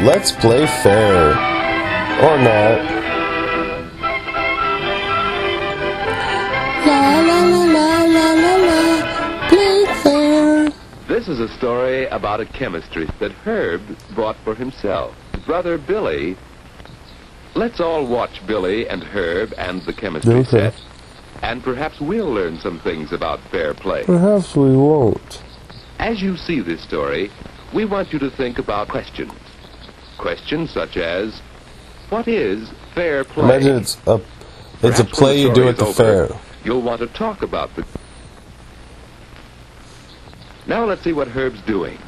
Let's play fair. Or not. La la la la la la la. Play fair. This is a story about a chemistry that Herb bought for himself. His brother Billy. Let's all watch Billy and Herb and the chemistry set. And perhaps we'll learn some things about fair play. Perhaps we won't. As you see this story, we want you to think about questions. Questions such as, what is fair play? Imagine it's a play you do at the fair. You'll want to talk about the... Now let's see what Herb's doing.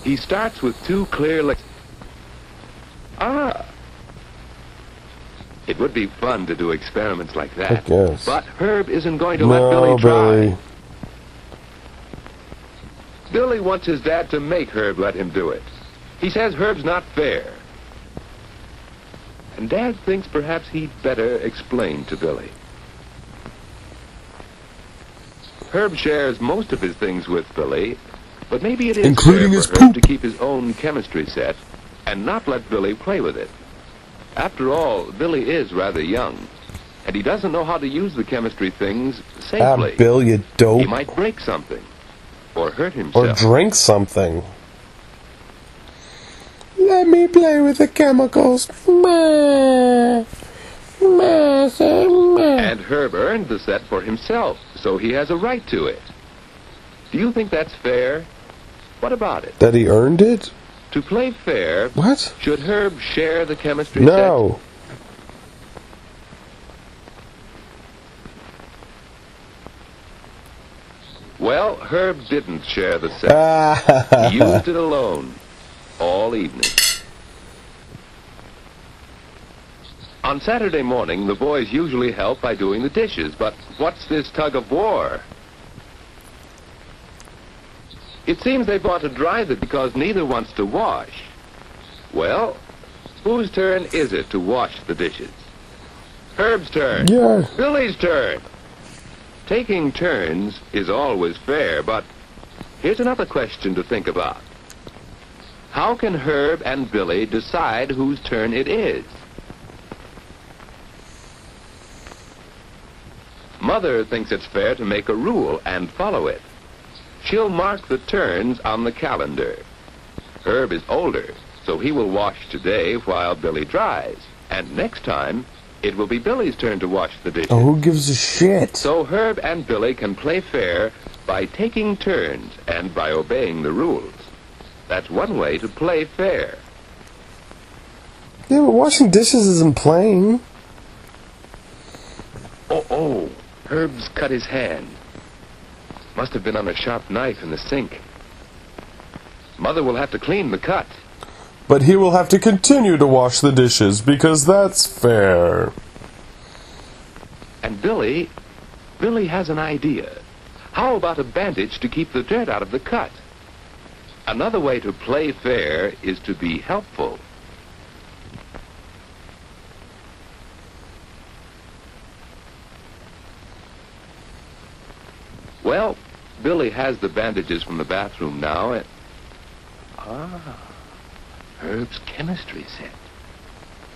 He starts with two clear legs. It would be fun to do experiments like that. I guess. But Herb isn't going to let Billy try. Billy wants his dad to make Herb let him do it. He says Herb's not fair. And Dad thinks perhaps he'd better explain to Billy. Herb shares most of his things with Billy, but maybe it is including fair his for Herb poop to keep his own chemistry set and not let Billy play with it. After all, Billy is rather young, and he doesn't know how to use the chemistry things safely. Bill, you dope. He might break something, or hurt himself. Or drink something. Let me play with the chemicals. And Herb earned the set for himself, so he has a right to it. Do you think that's fair? What about it? That he earned it? To play fair, what? Should Herb share the chemistry set? No. Well, Herb didn't share the set. He used it alone, all evening. On Saturday morning, the boys usually help by doing the dishes, but what's this tug of war? It seems they bought to dry them because neither wants to wash. Well, whose turn is it to wash the dishes? Herb's turn. Yeah. Billy's turn. Taking turns is always fair, but here's another question to think about. How can Herb and Billy decide whose turn it is? Mother thinks it's fair to make a rule and follow it. She'll mark the turns on the calendar. Herb is older, so he will wash today while Billy dries. And next time, it will be Billy's turn to wash the dishes. Oh, who gives a shit? So Herb and Billy can play fair by taking turns and by obeying the rules. That's one way to play fair. Yeah, but washing dishes isn't playing. Oh, Herb's cut his hand. Must have been on a sharp knife in the sink. Mother will have to clean the cut. But he will have to continue to wash the dishes, because that's fair. And Billy has an idea. How about a bandage to keep the dirt out of the cut? Another way to play fair is to be helpful. Well, Billy has the bandages from the bathroom now, and... Herb's chemistry set.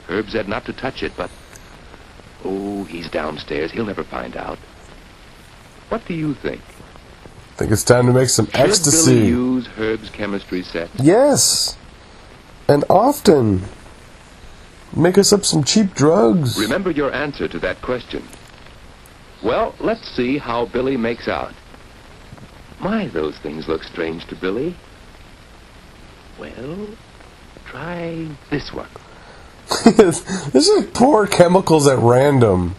Herb said not to touch it, but... Oh, he's downstairs. He'll never find out. What do you think? I think it's time to make some ecstasy. Should Billy use Herb's chemistry set? Yes. And often. Make us up some cheap drugs. Remember your answer to that question. Well, let's see how Billy makes out. My, those things look strange to Billy. Well, try this one. This is poor chemicals at random.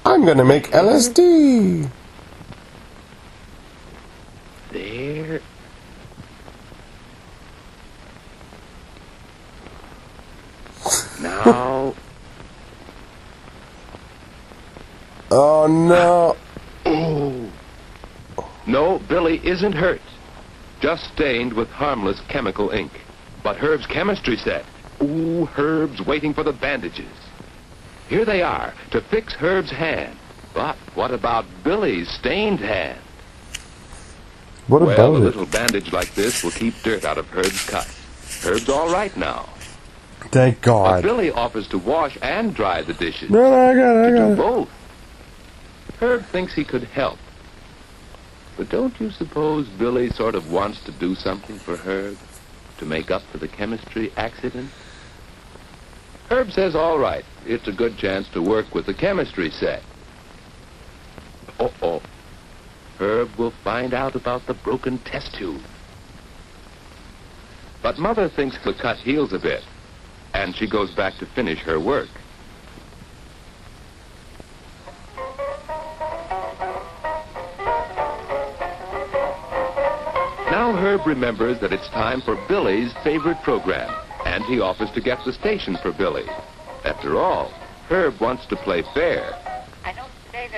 I'm gonna make LSD. There. Now. Oh no. Oh. No, Billy isn't hurt. Just stained with harmless chemical ink. But Herb's chemistry set. Ooh, Herb's waiting for the bandages. Here they are, to fix Herb's hand. But what about Billy's stained hand? What Well, about a it? little bandage like this will keep dirt out of Herb's cut. Herb's all right now. Thank But God. Billy offers to wash and dry the dishes. No, I got it, I To got do it. both. Herb thinks he could help. But don't you suppose Billy sort of wants to do something for Herb to make up for the chemistry accident? Herb says, all right, it's a good chance to work with the chemistry set. Uh-oh. Herb will find out about the broken test tube. But Mother thinks the cut heals a bit, and she goes back to finish her work. Now Herb remembers that it's time for Billy's favorite program, and he offers to get the station for Billy. After all, Herb wants to play fair. I know today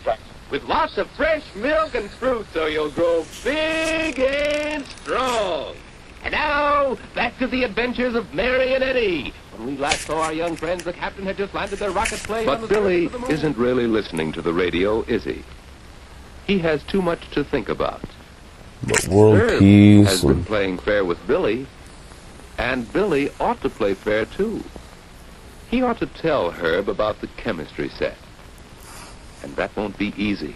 that With lots of fresh milk and fruit so you'll grow big and strong. And now, back to the adventures of Mary and Eddie. When we last saw our young friends, the captain had just landed their rocket plane on the Billy surface of the moon. isn't really listening to the radio, is he? He has too much to think about. But world Herb peace has been and playing fair with Billy, and Billy ought to play fair too. He ought to tell Herb about the chemistry set. And that won't be easy.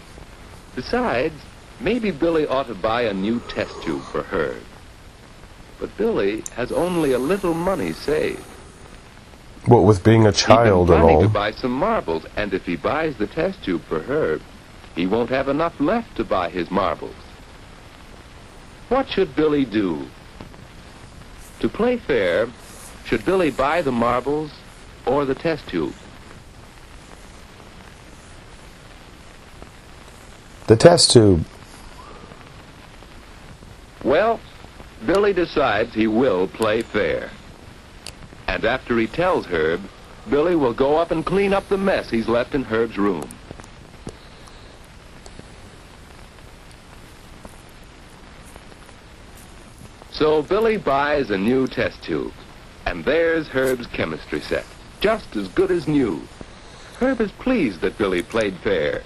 Besides, maybe Billy ought to buy a new test tube for Herb. But Billy has only a little money saved. what with being a He's been child and planning to all. buy some marbles, and if he buys the test tube for Herb, he won't have enough left to buy his marbles. What should Billy do? To play fair, should Billy buy the marbles or the test tube? The test tube. Well, Billy decides he will play fair. And after he tells Herb, Billy will go up and clean up the mess he's left in Herb's room. So Billy buys a new test tube, and there's Herb's chemistry set, just as good as new. Herb is pleased that Billy played fair.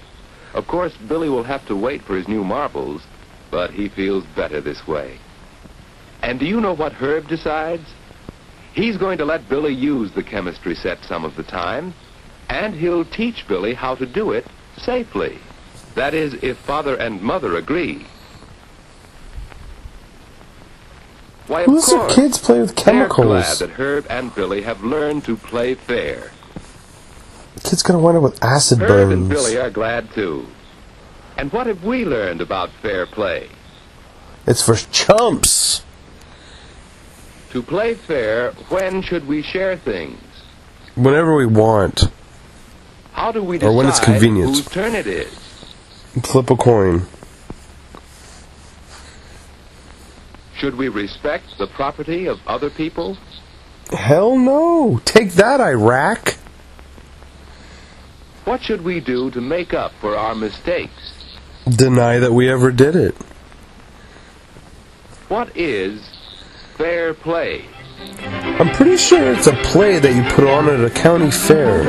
Of course, Billy will have to wait for his new marbles, but he feels better this way. And do you know what Herb decides? He's going to let Billy use the chemistry set some of the time, and he'll teach Billy how to do it safely. That is, if Father and Mother agree. Why, of Who's the course, kids play with they're glad chemicals? that Herb and Billy have learned to play fair. Kid's gonna wind up with acid Herb and burns. Billy are glad too. And what have we learned about fair play? It's for chumps. To play fair, when should we share things? Whenever we want. How do we decide Or when it's convenient. whose turn it is? Flip a coin. Should we respect the property of other people? Hell no. Take that, Iraq. What should we do to make up for our mistakes? Deny that we ever did it. What is fair play? I'm pretty sure it's a play that you put on at a county fair.